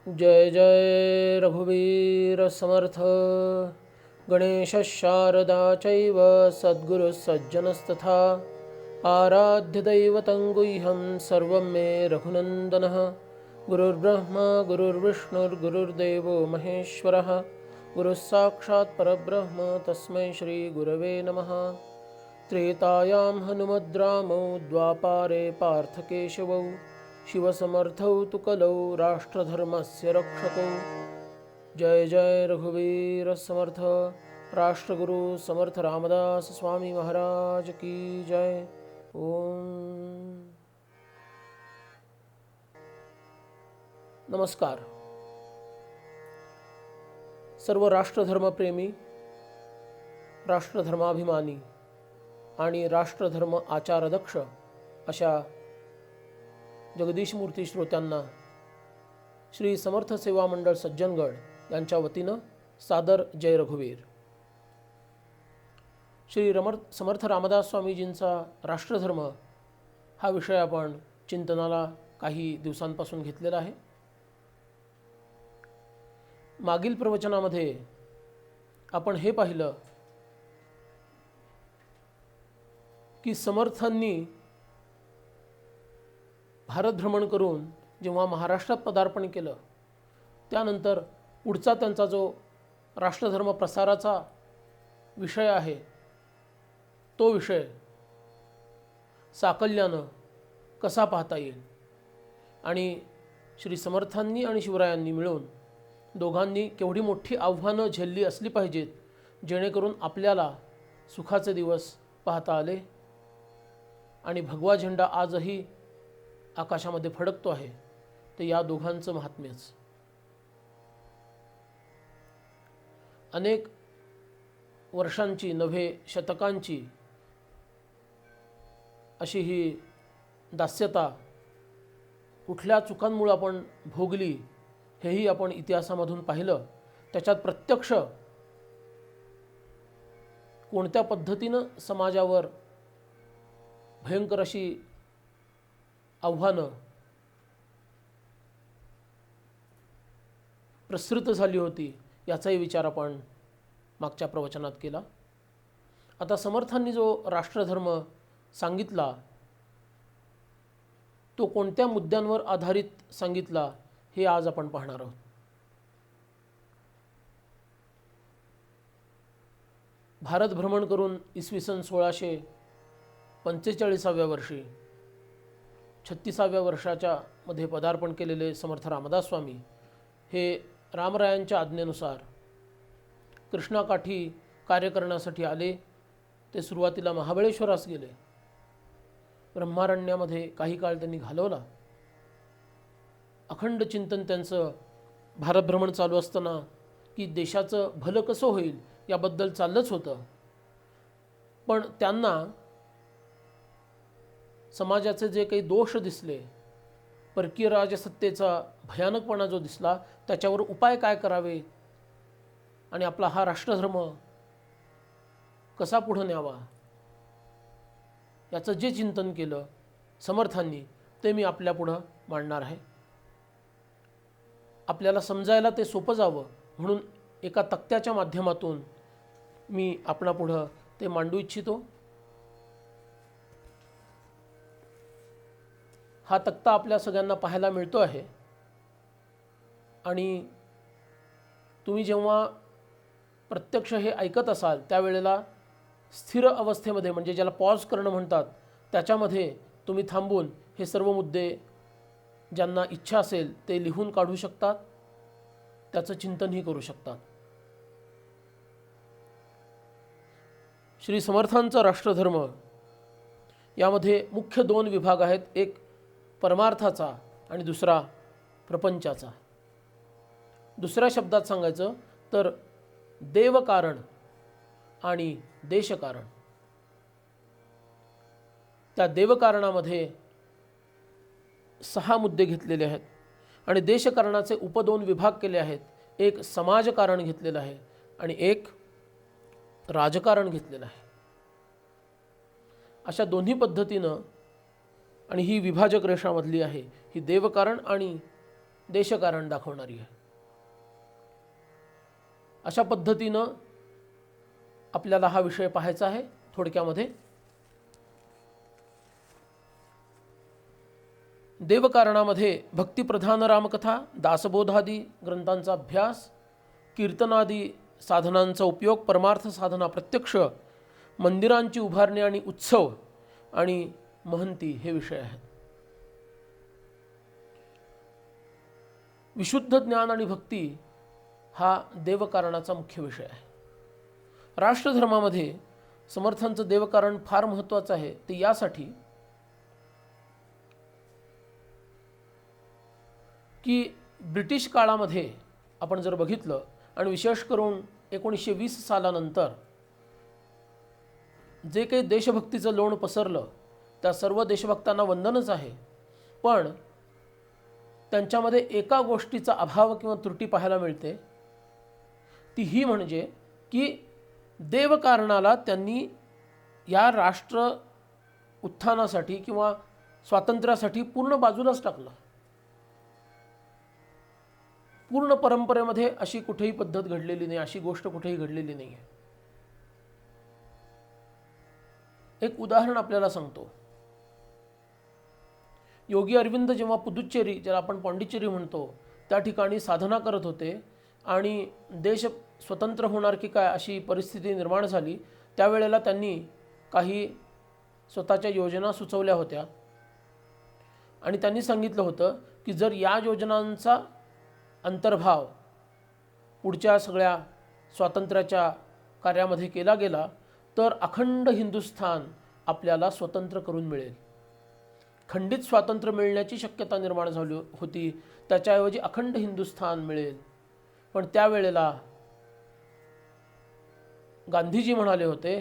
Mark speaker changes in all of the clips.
Speaker 1: जय जय रघुवीर समर्थ। गणेश शारदा चैव सद्गुरु सज्जनस्तथा आराध्य दैवतं गुह्यं सर्वं मे रघुनन्दनः। गुरुर्ब्रह्मा गुरुर्विष्णुर्गुरुर्देवो महेश्वरः गुरुः साक्षात् परब्रह्म तस्मै श्री गुरवे नमः। त्रेतायां हनुमद्रामौ द्वापारे पार्थकेशवौ शिवसमर्थौ तु कलौ राष्ट्रधर्मस्य रक्षकौ। जय जय रघुवीर समर्थ। राष्ट्रगुरु समर्थ रामदास स्वामी महाराज की जय। ओम नमस्कार। सर्व राष्ट्रधर्मप्रेमी, राष्ट्रधर्माभिमानी आणि राष्ट्रधर्म आचारदक्ष अशा जगदीश मूर्ती श्रोत्यांना श्री समर्थ सेवा मंडळ सज्जनगड यांच्या वतीनं सादर जय रघुवीर। श्री समर्थ रामदास स्वामीजींचा राष्ट्रधर्म हा विषय आपण चिंतनाला काही दिवसांपासून घेतलेला आहे। मागील प्रवचनामध्ये आपण हे पाहिलं की समर्थांनी भारत भ्रमण करून जेव्हा महाराष्ट्रात पदार्पण केलं त्यानंतर पुढचा त्यांचा जो राष्ट्रधर्म प्रसाराचा विषय आहे तो विषय साकल्यानं कसा पाहता येईल आणि श्री समर्थांनी आणि शिवरायांनी मिळून दोघांनी केवढी मोठी आव्हानं झेलली असली पाहिजेत जेणेकरून आपल्याला सुखाचे दिवस पाहता आले आणि भगवा झेंडा आजही आकाशामध्ये फडकतो आहे। तर या दोघांचं महात्म्यच अनेक वर्षांची नव्हे शतकांची अशी ही दास्यता कुठल्या चुकांमुळे आपण भोगली हेही आपण इतिहासामधून पाहिलं। त्याच्यात प्रत्यक्ष कोणत्या पद्धतीनं समाजावर भयंकर अशी आव्हानं प्रसृत झाली होती याचाही विचार आपण मागच्या प्रवचनात केला। आता समर्थांनी जो राष्ट्रधर्म सांगितला तो कोणत्या मुद्द्यांवर आधारित सांगितला हे आज आपण पाहणार आहोत। भारत भ्रमण करून इसवी सन 1645व्या वर्षी 36व्या वर्षाच्या मध्ये पदार्पण केलेले समर्थ रामदास स्वामी हे रामरायांच्या आज्ञेनुसार कृष्णाकाठी कार्य करण्यासाठी आले। ते सुरुवातीला महाबळेश्वरास गेले, ब्रह्मारण्यामध्ये काही काळ त्यांनी घालवला। अखंड चिंतन त्यांचं भारत भ्रमण चालू असताना की देशाचं भलं कसं होईल याबद्दल चाललंच होतं, पण त्यांना समाजाचे जे काही दोष दिसले, परकीय राजसत्तेचा भयानकपणा जो दिसला त्याच्यावर उपाय काय करावे आणि आपला हा राष्ट्रधर्म कसा पुढे न्यावा याचं जे चिंतन केलं समर्थांनी ते मी आपल्या पुढं मांडणार आहे। आपल्याला समजायला ते सोपं जावं म्हणून एका तक्त्याच्या माध्यमातून मी आपणापुढं ते मांडू इच्छितो। हा तक्ता आपल्या सगळ्यांना पाहायला मिळतो आहे आणि तुम्ही जेव्हा प्रत्यक्ष हे ऐकत असाल त्यावेळेला स्थिर अवस्थेमध्ये म्हणजे ज्याला पॉज करणं म्हणतात त्याच्यामध्ये तुम्ही थांबून हे सर्व मुद्दे ज्यांना इच्छा असेल ते लिहून काढू शकतात, त्याचं चिंतनही करू शकतात। श्री समर्थांचा राष्ट्रधर्म यामध्ये मुख्य 2 विभाग आहेत, एक परमार्थाचा आणि दुसरा प्रपंचाचा। दुसऱ्या शब्दात सांगायचं तर देवकारण आणि देशकारण। त्या देवकारणामध्ये 6 मुद्दे घेतलेले आहेत आणि देशकारणाचे उप 2 विभाग केले आहेत। एक समाजकारण घेतलेलं आहे आणि एक राजकारण घेतलेलं आहे। अशा दोन्ही पद्धतीनं आणि ही विभाजक रेषामधली आहे ही देवकारण आणि देशकारण दाखवणारी आहे. अशा पद्धतीनं आपल्याला हा विषय पाहायचा आहे थोडक्यामध्ये. देवकारणामध्ये भक्तिप्रधान रामकथा, दासबोधादी ग्रंथांचा अभ्यास, कीर्तनादी साधनांचा उपयोग, परमार्थ साधना प्रत्यक्ष, मंदिरांची उभारणी आणि उत्सव आणि महंती हे विषय आहेत. विशुद्ध ज्ञान आणि भक्ती हा देवकारणाचा मुख्य विषय आहे. राष्ट्रधर्मामध्ये समर्थांचं देवकारण फार महत्त्वाचं आहे. ते यासाठी की ब्रिटिश काळामध्ये आपण जर बघितलं आणि विशेष करून 1920 सालानंतर जे काही देशभक्तीचं लोण पसरलं त्या सर्व देशभक्तांना वंदनच आहे. पण त्यांच्यामध्ये एका गोष्टीचा अभाव किंवा त्रुटी पाहायला मिळते, ती ही म्हणजे की देवकारणाला त्यांनी या राष्ट्र उत्थानासाठी किंवा स्वातंत्र्यासाठी पूर्ण बाजूलाच टाकलं. पूर्ण परंपरेमध्ये अशी कुठेही पद्धत घडलेली नाही, अशी गोष्ट कुठेही घडलेली नाही आहे. एक उदाहरण आपल्याला सांगतो. योगी अरविंद जेव्हा पुदुच्चेरी, ज्याला आपण पाँडिचेरी म्हणतो, त्या ठिकाणी साधना करत होते आणि देश स्वतंत्र होणार की काय अशी परिस्थिती निर्माण झाली, त्यावेळेला त्यांनी काही स्वतःच्या योजना सुचवल्या होत्या आणि त्यांनी सांगितलं होतं की जर या योजनांचा अंतर्भाव पुढच्या सगळ्या स्वातंत्र्याच्या कार्यामध्ये केला गेला तर अखंड हिंदुस्थान आपल्याला स्वतंत्र करून मिळेल. खंडित स्वातंत्र्य मिळण्याची शक्यता निर्माण झाली होती, त्याच्याऐवजी अखंड हिंदुस्थान मिळेल. पण त्यावेळेला गांधीजी म्हणाले होते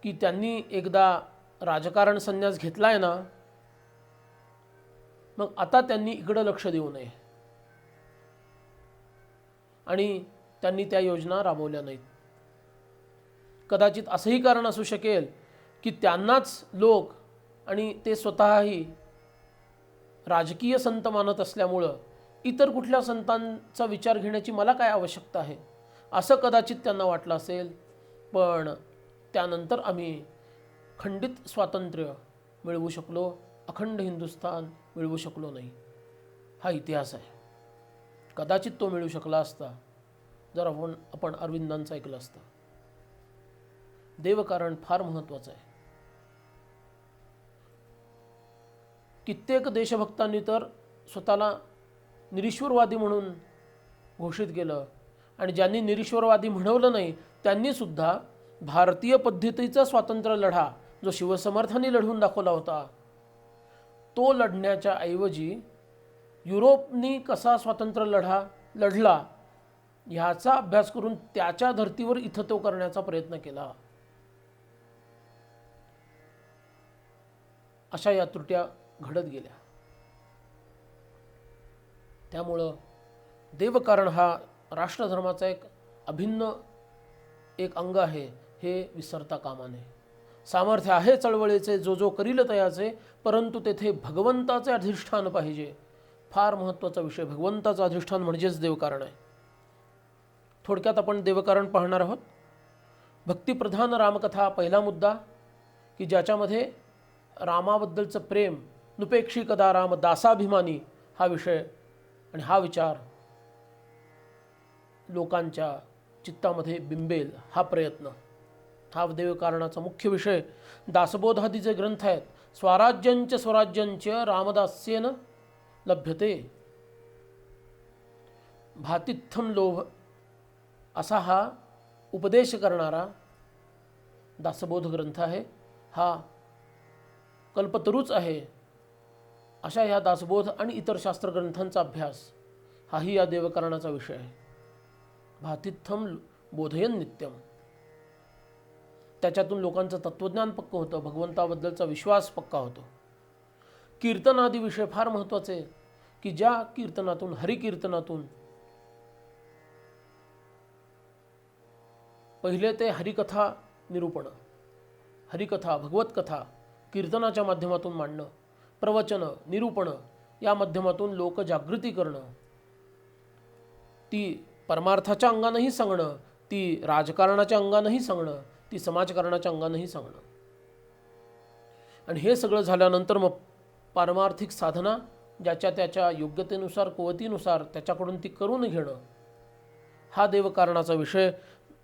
Speaker 1: की त्यांनी एकदा राजकारण संन्यास घेतला आहे ना, मग आता त्यांनी इकडं लक्ष देऊ नये आणि त्यांनी त्या योजना राबवल्या नाहीत. कदाचित असंही कारण असू शकेल की त्यांनाच लोक आणि ते स्वतःही राजकीय संत मानत असल्यामुळं इतर कुठल्या संतांचा विचार घेण्याची मला काय आवश्यकता आहे असं कदाचित त्यांना वाटलं असेल. पण त्यानंतर आम्ही खंडित स्वातंत्र्य मिळवू शकलो, अखंड हिंदुस्थान मिळवू शकलो नाही. हा इतिहास आहे. कदाचित तो मिळू शकला असता जर आपण अरविंदांचं ऐकलं असतं. देवकारण फार महत्त्वाचं आहे. कित्येक देशभक्तांनी तर स्वतःला निरीश्वरवादी म्हणून घोषित केलं आणि ज्यांनी निरीश्वरवादी म्हणवलं नाही त्यांनी सुद्धा भारतीय पद्धतीचा स्वातंत्र्य लढा जो शिवसमर्थांनी लढवून दाखवला होता तो लढण्याच्या ऐवजी युरोपनी कसा स्वातंत्र्य लढा लढला ह्याचा अभ्यास करून त्याच्या धर्तीवर इथं तो करण्याचा प्रयत्न केला. अशा या त्रुट्या घडत गेल्या. त्यामुळं देवकारण हा राष्ट्रधर्माचा एक अभिन्न एक अंग आहे हे विसरता कामा नये. सामर्थ्य आहे चळवळीचे जो जो करील तयाचे, परंतु तेथे भगवंताचे अधिष्ठान पाहिजे. फार महत्त्वाचा विषय. भगवंताचं अधिष्ठान म्हणजेच देवकारण आहे. थोडक्यात आपण देवकारण पाहणार आहोत. भक्तिप्रधान रामकथा पहिला मुद्दा की ज्याच्यामध्ये रामाबद्दलचं प्रेम, नुपेक्षी कदा राम दासाभिमानी हा विषय आणि हा विचार लोकांच्या चित्तामध्ये बिंबेल हा प्रयत्न, हा देवकारणाचा मुख्य विषय. दासबोधादी जे ग्रंथ आहेत, स्वराज्यंच स्वराज्यंच रामदास्येन लभ्यते, भातित्थम लोभ असा हा उपदेश करणारा दासबोध ग्रंथ आहे. हा कल्पतरूच आहे. अशा ह्या दासबोध आणि इतर शास्त्रग्रंथांचा अभ्यास हाही या देवकारणाचा विषय आहे. भातित्थम बोधयन नित्यम, त्याच्यातून लोकांचं तत्त्वज्ञान पक्क होतं, भगवंताबद्दलचा विश्वास पक्का होतो. कीर्तनादी विषय फार महत्त्वाचे की ज्या कीर्तनातून, हरिकीर्तनातून पहिले ते हरिकथा निरूपण, हरिकथा भगवतकथा कीर्तनाच्या माध्यमातून मांडणं, प्रवचन निरूपण या माध्यमातून लोकजागृती करणं, ती परमार्थाच्या अंगानंही सांगणं, ती राजकारणाच्या अंगानंही सांगणं, ती समाजकारणाच्या अंगानंही सांगणं. आणि हे सगळं झाल्यानंतर मग पारमार्थिक साधना ज्याच्या त्याच्या योग्यतेनुसार, कुवतीनुसार त्याच्याकडून ती करून घेणं, हा देवकारणाचा विषय.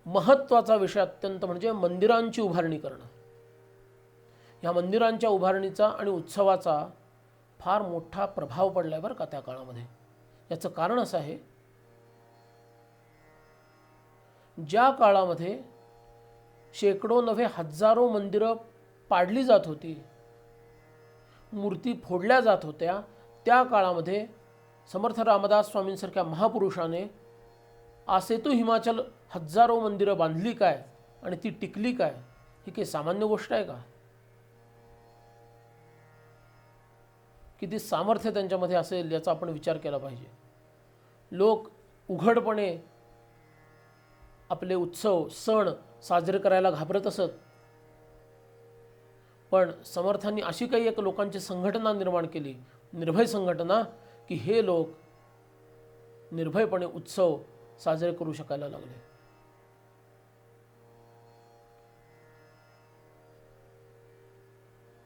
Speaker 1: महत्त्वाचा विषय अत्यंत म्हणजे मंदिरांची उभारणी करणं. ह्या मंदिरांच्या उभारणीचा आणि उत्सवाचा फार मोठा प्रभाव पडला आहे बरं का त्या काळामध्ये. याचं कारण असं आहे, ज्या काळामध्ये शेकडो नव्हे हजारो मंदिरं पाडली जात होती, मूर्ती फोडल्या जात होत्या, त्या काळामध्ये समर्थ रामदास स्वामींसारख्या महापुरुषाने आसेतू हिमाचल हजारो मंदिरं बांधली काय आणि ती टिकली काय, ही काही सामान्य गोष्ट आहे का? किती सामर्थ्य त्यांच्यामध्ये असेल याचा आपण विचार केला पाहिजे. लोक उघडपणे आपले उत्सव सण साजरे करायला घाबरत असत, पण समर्थांनी अशी काही एक लोकांची संघटना निर्माण केली, निर्भय संघटना, की हे लोक निर्भयपणे उत्सव साजरे करू शकायला लागले.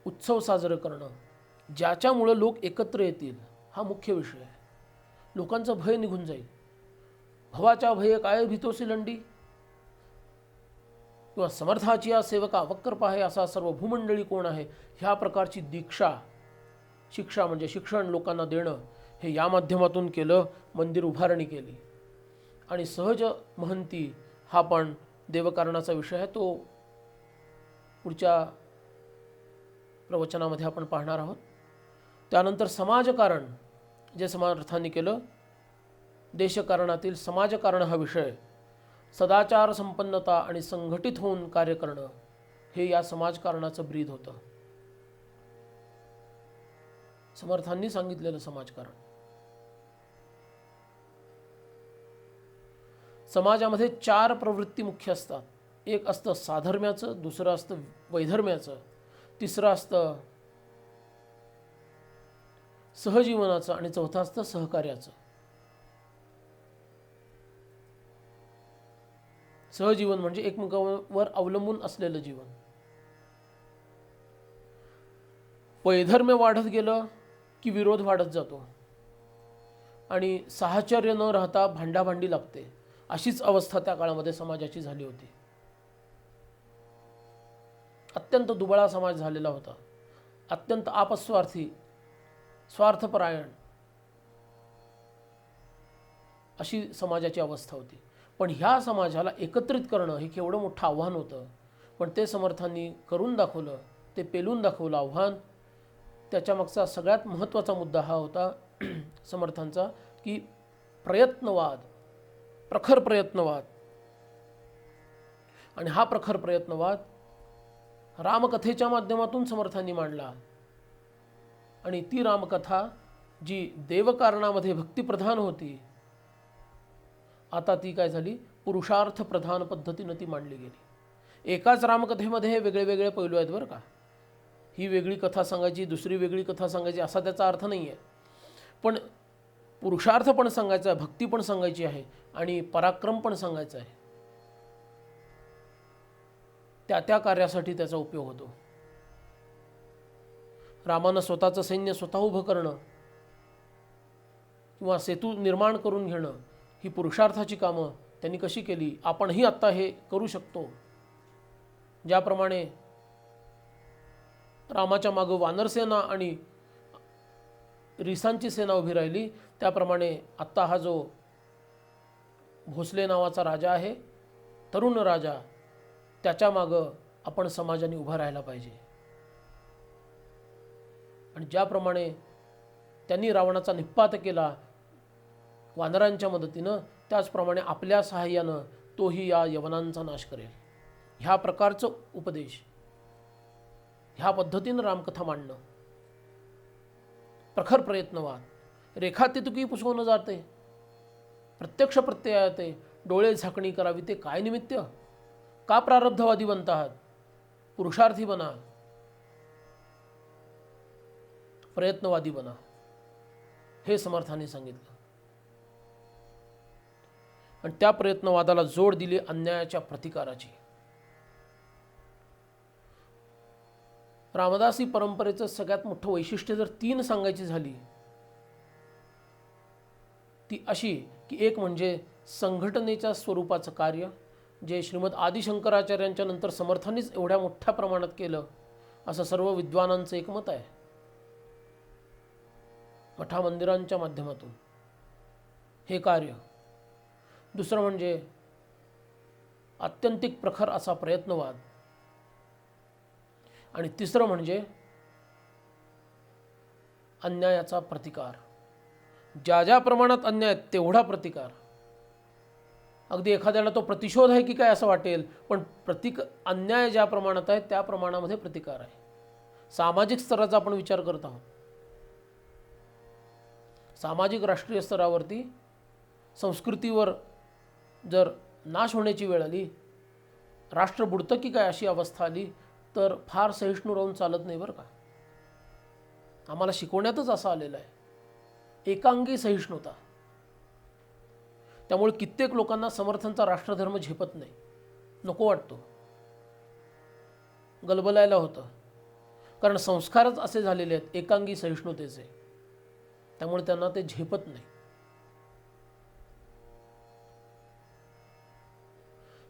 Speaker 1: उत्सव साजरे करणं ज्याच्यामुळं लोक एकत्र येतील हा मुख्य विषय आहे. लोकांचं भय निघून जाईल. भवाच्या भये काय भीतोसी लंडी, किंवा समर्थाची या सेवका वक्कर पाहे असा सर्व भूमंडळी कोण आहे, ह्या प्रकारची दीक्षा, शिक्षा म्हणजे शिक्षण लोकांना देणं, हे या माध्यमातून केलं. मंदिर उभारणी केली. आणि सहज महंती हा पण देवकारणाचा विषय आहे, तो पुढच्या प्रवचनामध्ये आपण पाहणार आहोत. त्यानंतर समाजकारण जे समर्थांनी केलं, देशकारणातील समाजकारण हा विषय, सदाचार संपन्नता आणि संघटित होऊन कार्य करणं, हे या समाजकारणाचं ब्रीद होतं. समर्थांनी सांगितलेलं समाजकारण. समाजामध्ये 4 प्रवृत्ती मुख्य असतात. एक असतं साधर्म्याचं, दुसरं असतं वैधर्म्याचं, तिसरं असतं सहजीवनाचं आणि चौथं असतं सहकार्याचं. सहजीवन म्हणजे एकमेकांवर अवलंबून असलेलं जीवन. वैधर्म्य वाढत गेलं की विरोध वाढत जातो आणि साहचर्य न राहता भांडाभांडी लागते. अशीच अवस्था त्या काळामध्ये समाजाची झाली होती. अत्यंत दुबळा समाज झालेला होता, अत्यंत आपस्वार्थी, स्वार्थपरायण अशी समाजाची अवस्था होती. पण ह्या समाजाला एकत्रित करणं हे केवढं मोठं आव्हान होतं, पण ते समर्थांनी करून दाखवलं, ते पेलून दाखवलं आव्हान. त्याच्यामागचा सगळ्यात महत्त्वाचा मुद्दा हा होता समर्थांचा, की प्रयत्नवाद, प्रखर प्रयत्नवाद. आणि हा प्रखर प्रयत्नवाद रामकथेच्या माध्यमातून समर्थांनी मांडला. आणि ती रामकथा जी देवकारणामध्ये भक्तिप्रधान होती, आता ती काय झाली, पुरुषार्थ प्रधान पद्धतीनं ती मांडली गेली. एकाच रामकथेमध्ये वेगळे वेगळे पैलू आहेत बरं का. ही वेगळी कथा सांगायची, दुसरी वेगळी कथा सांगायची असा त्याचा अर्थ नाही आहे. पण पुरुषार्थ पण सांगायचा आहे, भक्ती पण सांगायची आहे आणि पराक्रम पण सांगायचा आहे. त्या त्या कार्यासाठी त्याचा उपयोग होतो. रामानं स्वतःचं सैन्य स्वतः उभं करणं किंवा सेतू निर्माण करून घेणं, ही पुरुषार्थाची कामं त्यांनी कशी केली, आपणही आत्ता हे करू शकतो. ज्याप्रमाणे रामाच्या मागं वानरसेना आणि रिसांची सेना उभी राहिली, त्याप्रमाणे आत्ता हा जो भोसले नावाचा राजा आहे, तरुण राजा, त्याच्या मागं आपण समाजाने उभा राहायला पाहिजे. आणि ज्याप्रमाणे त्यांनी रावणाचा निःपात केला वानरांच्या मदतीनं, त्याचप्रमाणे आपल्या सहाय्यानं तोही या यवनांचा नाश करेल. ह्या प्रकारचं उपदेश, ह्या पद्धतीनं रामकथा मांडणं. प्रखर प्रयत्नवाद, रेखातितुकी पुसवणं जाते, प्रत्यक्ष प्रत्यय येते, डोळे झाकणी करावी ते काय निमित्त, का प्रारब्धवादी बनत आहात, पुरुषार्थी बना, प्रयत्नवादी बना. हे समर्थांनी सांगितलं. आणि त्या प्रयत्नवादाला जोड दिली अन्यायाच्या प्रतिकाराची. रामदासी परंपरेचं सगळ्यात मोठं वैशिष्ट्य जर 3 सांगायची झाली ती अशी की एक म्हणजे संघटनेच्या स्वरूपाचं कार्य, जे श्रीमद आदिशंकराचार्यांच्या नंतर समर्थांनीच एवढ्या मोठ्या प्रमाणात केलं असं सर्व विद्वानांचं एकमत आहे. मठा मंदिरांच्या माध्यमातून हे कार्य. दुसरं म्हणजे आत्यंतिक प्रखर असा प्रयत्नवाद. आणि तिसरं म्हणजे अन्यायाचा प्रतिकार. ज्या ज्या प्रमाणात अन्याय तेवढा प्रतिकार. अगदी एखाद्याला तो प्रतिशोध आहे की काय असं वाटेल, पण अन्याय ज्या प्रमाणात आहे त्या प्रमाणामध्ये प्रतिकार आहे. सामाजिक स्तराचा आपण विचार करत आहोत. सामाजिक राष्ट्रीय स्तरावरती संस्कृतीवर जर नाश होण्याची वेळ आली, राष्ट्र बुडतं की काय अशी अवस्था आली, तर फार सहिष्णू राहून चालत नाही बरं का. आम्हाला शिकवण्यातच असं आलेलं आहे, एकांगी सहिष्णुता. त्यामुळे कित्येक लोकांना समर्थांचा राष्ट्रधर्म झेपत नाही, नको वाटतो, गलबलायला होतं. कारण संस्कारच असे झालेले आहेत एकांगी सहिष्णुतेचे, त्यामुळे त्यांना ते झेपत नाही.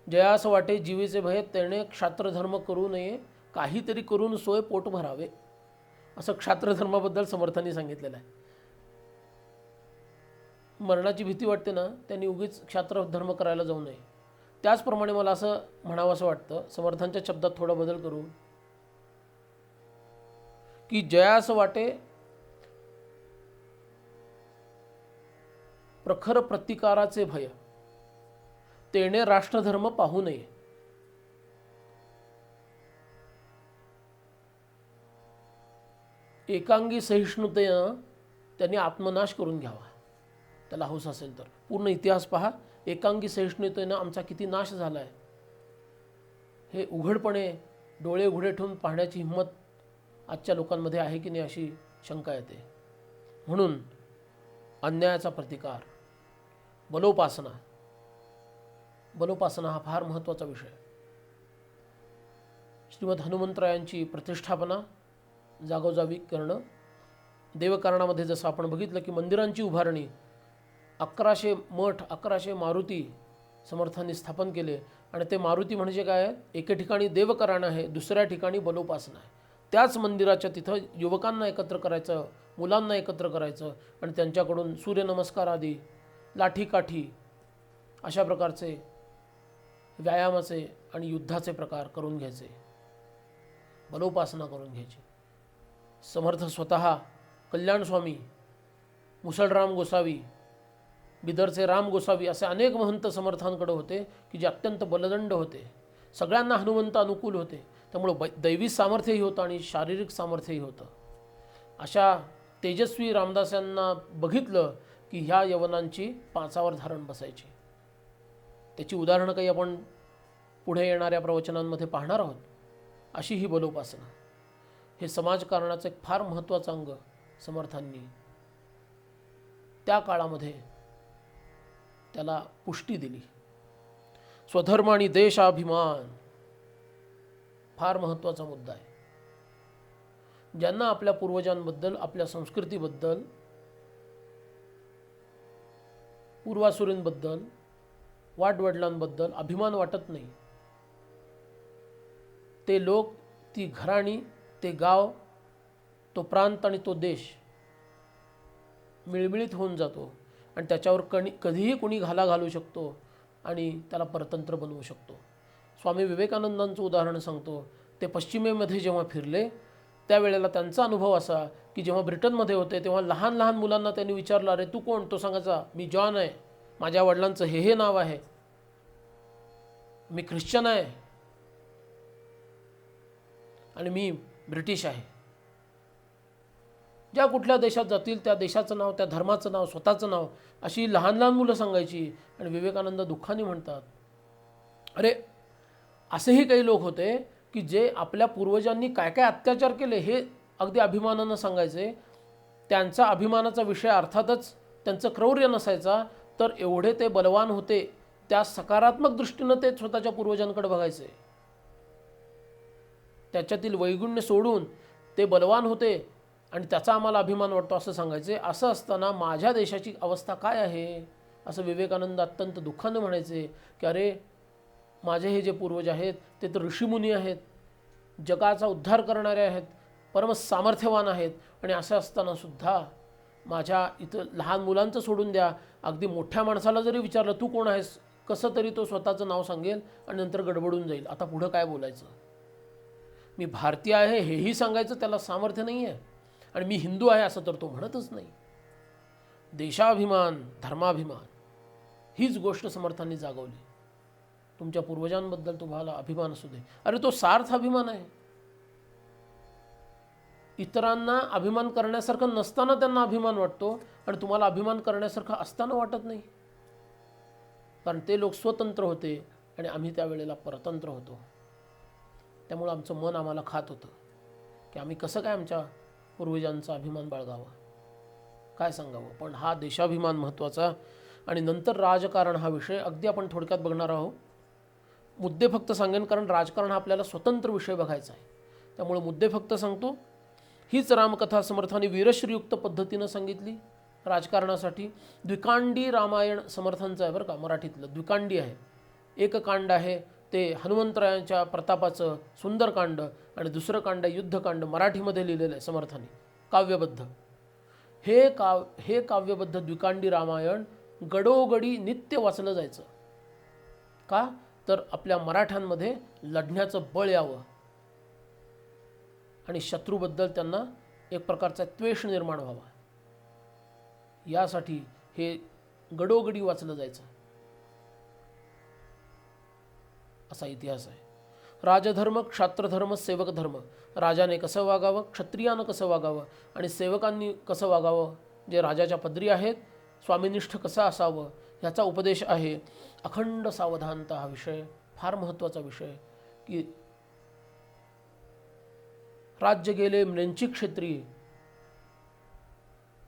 Speaker 1: जयास वाटे जीवेचे भय, त्याने क्षात्रधर्म करू नये, काहीतरी करून सोय पोट भरावे, असं क्षात्रधर्माबद्दल समर्थांनी सांगितलेलं आहे. मरणाची भीती वाटते ना, त्यांनी उगीच क्षात्रधर्म करायला जाऊ नये. त्याचप्रमाणे मला असं म्हणावं असं वाटतं, समर्थांच्या शब्दात थोडा बदल करून, की जयास वाटे प्रखर प्रतिकाराचे भय, तेणे राष्ट्रधर्म पाहू नये. एकांगी सहिष्णुतेनं त्यांनी आत्मनाश करून घ्यावा, त्याला हौस असेल तर. पूर्ण इतिहास पहा, एकांगी सहिष्णुतेनं आमचा किती नाश झाला आहे हे उघडपणे डोळे उघडे ठेवून पाहण्याची हिंमत आजच्या लोकांमध्ये आहे की नाही अशी शंका येते. म्हणून अन्यायाचा प्रतिकार, बलोपासना हा फार महत्त्वाचा विषय. श्रीमद हनुमंतरायांची प्रतिष्ठापना जागोजागी करणं. देवकारणामध्ये जसं आपण बघितलं की मंदिरांची उभारणी, 1100 मठ, 1100 मारुती समर्थांनी स्थापन केले. आणि ते मारुती म्हणजे काय, एके ठिकाणी देवकरण आहे, दुसऱ्या ठिकाणी बलोपासना आहे. त्याच मंदिराच्या तिथं युवकांना एकत्र करायचं, मुलांना एकत्र करायचं आणि त्यांच्याकडून सूर्यनमस्कार आदी, लाठीकाठी अशा प्रकारचे व्यायामाचे आणि युद्धाचे प्रकार करून घ्यायचे, बलोपासना करून घ्यायची. समर्थ स्वतः कल्याण स्वामी, मुसळराम गोसावी, बिदरचे राम गोसावी असे अनेक महंत समर्थांकडे होते की जे अत्यंत बलदंड होते, सगळ्यांना हनुमंत अनुकूल होते. त्यामुळे दैवी सामर्थ्यही होतं आणि शारीरिक सामर्थ्यही होतं. अशा तेजस्वी रामदासांना बघितलं की ह्या यवनांची पाचावर धारण बसायची. त्याची उदाहरणं काही आपण पुढे येणाऱ्या प्रवचनांमध्ये पाहणार आहोत. अशी ही बलोपासना, हे समाजकारणाचं एक फार महत्त्वाचं अंग समर्थांनी त्या काळामध्ये त्याला पुष्टी दिली. स्वधर्म आणि देशाभिमान फार महत्त्वाचा मुद्दा आहे. ज्यांना आपल्या पूर्वजांबद्दल, आपल्या संस्कृतीबद्दल, पूर्वासुरींबद्दल, वाडवडिलांबद्दल अभिमान वाटत नाही, ते लोक, ती घराणी, ते गाव, तो प्रांत आणि तो देश मिळमिळीत होऊन जातो आणि त्याच्यावर कधीही कोणी घाला घालू शकतो आणि त्याला परतंत्र बनवू शकतो. स्वामी विवेकानंदांचं उदाहरण सांगतो. ते पश्चिमेमध्ये जेव्हा फिरले त्यावेळेला त्यांचा अनुभव असा की जेव्हा ब्रिटनमध्ये होते तेव्हा लहान लहान मुलांना त्यांनी विचारलं, अरे तू कोण? तो सांगायचा, मी जॉन आहे, माझ्या वडिलांचं हे नाव आहे, मी ख्रिश्चन आहे आणि मी ब्रिटिश आहे. ज्या कुठल्या देशात जातील त्या देशाचं नाव, त्या धर्माचं नाव, स्वतःचं नाव अशी लहान लहान मुलं सांगायची. आणि विवेकानंद दुःखाने म्हणतात, अरे असेही काही लोक होते की जे आपल्या पूर्वजांनी काय काय अत्याचार केले हे अगदी अभिमानानं सांगायचे. त्यांचा अभिमानाचा विषय अर्थातच त्यांचं क्रौर्य नसायचा, तर एवढे ते बलवान होते, त्या सकारात्मक दृष्टीनं ते स्वतःच्या पूर्वजांकडे बघायचे. त्याच्यातील वैगुण्य सोडून ते बलवान होते आणि त्याचा आम्हाला अभिमान वाटतो असं सांगायचे. असं असताना माझ्या देशाची अवस्था काय आहे असं विवेकानंद अत्यंत दुःखानं म्हणायचे की अरे, माझे हे जे पूर्वज आहेत ते तर ऋषीमुनी आहेत, जगाचा उद्धार करणारे आहेत, परम सामर्थ्यवान आहेत, आणि असं असताना सुद्धा माझ्या इथं लहान मुलांचं सोडून द्या, अगदी मोठ्या माणसाला जरी विचारलं तू कोण आहेस, कसं तरी तो स्वतःचं नाव सांगेल आणि नंतर गडबडून जाईल. आता पुढं काय बोलायचं? मी भारतीय आहे हेही सांगायचं त्याला सामर्थ्य नाही आहे, आणि मी हिंदू आहे असं तर तो म्हणतच नाही. देशाभिमान, धर्माभिमान हीच गोष्ट समर्थांनी जागवली. तुमच्या पूर्वजांबद्दल तुम्हाला अभिमान असू दे. अरे, तो सार्थ अभिमान आहे. इतरांना अभिमान करण्यासारखं नसताना त्यांना अभिमान वाटतो, आणि तुम्हाला अभिमान करण्यासारखं असताना वाटत नाही. कारण ते लोक स्वतंत्र होते आणि आम्ही त्यावेळेला परतंत्र होतो. त्यामुळं आमचं मन आम्हाला खात होतं की आम्ही कसं काय आमच्या पूर्वजांचा अभिमान बाळगावा, काय सांगावं. पण हा देशाभिमान महत्त्वाचा. आणि नंतर राजकारण हा विषय अगदी आपण थोडक्यात बघणार आहोत. मुद्दे फक्त सांगेन, कारण राजकारण हा आपल्याला स्वतंत्र विषय बघायचा आहे. त्यामुळे मुद्दे फक्त सांगतो. हीच रामकथा समर्थांनी वीरश्रीयुक्त पद्धतीनं सांगितली राजकारणासाठी. द्विकांडी रामायण समर्थांचं आहे बरं का, मराठीतलं द्विकांडी आहे. एक कांड आहे ते हनुमंतरायांच्या प्रतापाचं सुंदरकांड, आणि दुसरं कांड आहे युद्धकांड, मराठीमध्ये लिहिलेलं आहे समर्थांनी काव्यबद्ध. हे काव्यबद्ध द्विकांडी रामायण गडोगडी नित्य वाचलं जायचं. का? तर आपल्या मराठ्यांमध्ये लढण्याचं बळ यावं आणि शत्रूबद्दल त्यांना एक प्रकारचा द्वेष निर्माण व्हावा, यासाठी हे गडोगडी वाचलं जायचं. असा इतिहास आहे. राजधर्म, क्षात्रधर्म, सेवक धर्म. राजाने कसं वागावं, क्षत्रियानं कसं वागावं, आणि सेवकांनी कसं वागावं, जे राजाच्या पदरी आहेत, स्वामिनिष्ठ कसं असावं, ह्याचा उपदेश आहे. अखंड सावधानता हा विषय फार महत्त्वाचा विषय. की राज्य गेले म्लेंची क्षेत्री,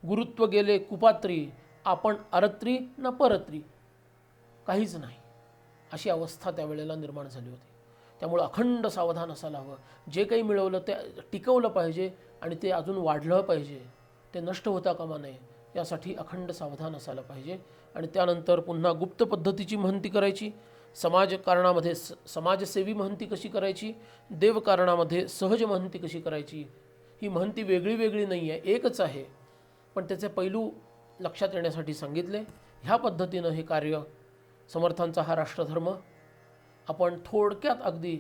Speaker 1: गुरुत्व गेले कुपात्री, आपण अरत्री न परत्री, काहीच नाही, अशी अवस्था त्यावेळेला निर्माण झाली होती. त्यामुळं अखंड सावधान असायला हवं. जे काही मिळवलं ते टिकवलं पाहिजे आणि ते अजून वाढलं पाहिजे, ते नष्ट होता कामा नये, यासाठी अखंड सावधान असायला पाहिजे. आणि त्यानंतर पुन्हा गुप्त पद्धतीची महंती करायची. समाजकारणामध्ये समाजसेवी महंती कशी करायची, देवकारणामध्ये सहज महंती कशी करायची. ही महंती वेगळी वेगळी नाही आहे, एकच आहे, पण त्याचे पैलू लक्षात येण्यासाठी सांगितले. ह्या पद्धतीनं हे कार्य समर्थांचा हा राष्ट्रधर्म आपण थोडक्यात, अगदी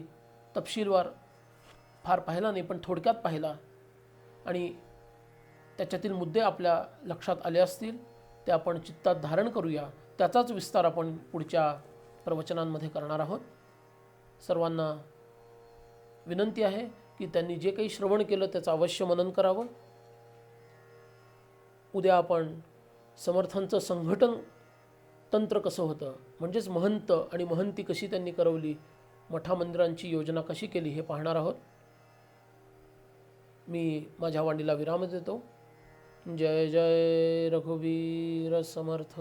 Speaker 1: तपशीलवार फार पाहिला नाही पण थोडक्यात पाहिला, आणि त्याच्यातील मुद्दे आपल्या लक्षात आले असतील ते आपण चित्तात धारण करूया. त्याचाच विस्तार आपण पुढच्या प्रवचनांमध्ये करणार आहोत. सर्वांना विनंती आहे की त्यांनी जे काही श्रवण केलं त्याचं अवश्य मनन करावं. उद्या आपण समर्थांचं संघटन तंत्र कसं होतं, म्हणजेच महंत आणि महंती कशी त्यांनी करवली, मठा मंदिरांची योजना कशी केली, हे पाहणार आहोत. मी माझ्या वाणीला विराम देतो. जय जय रघुवीर समर्थ.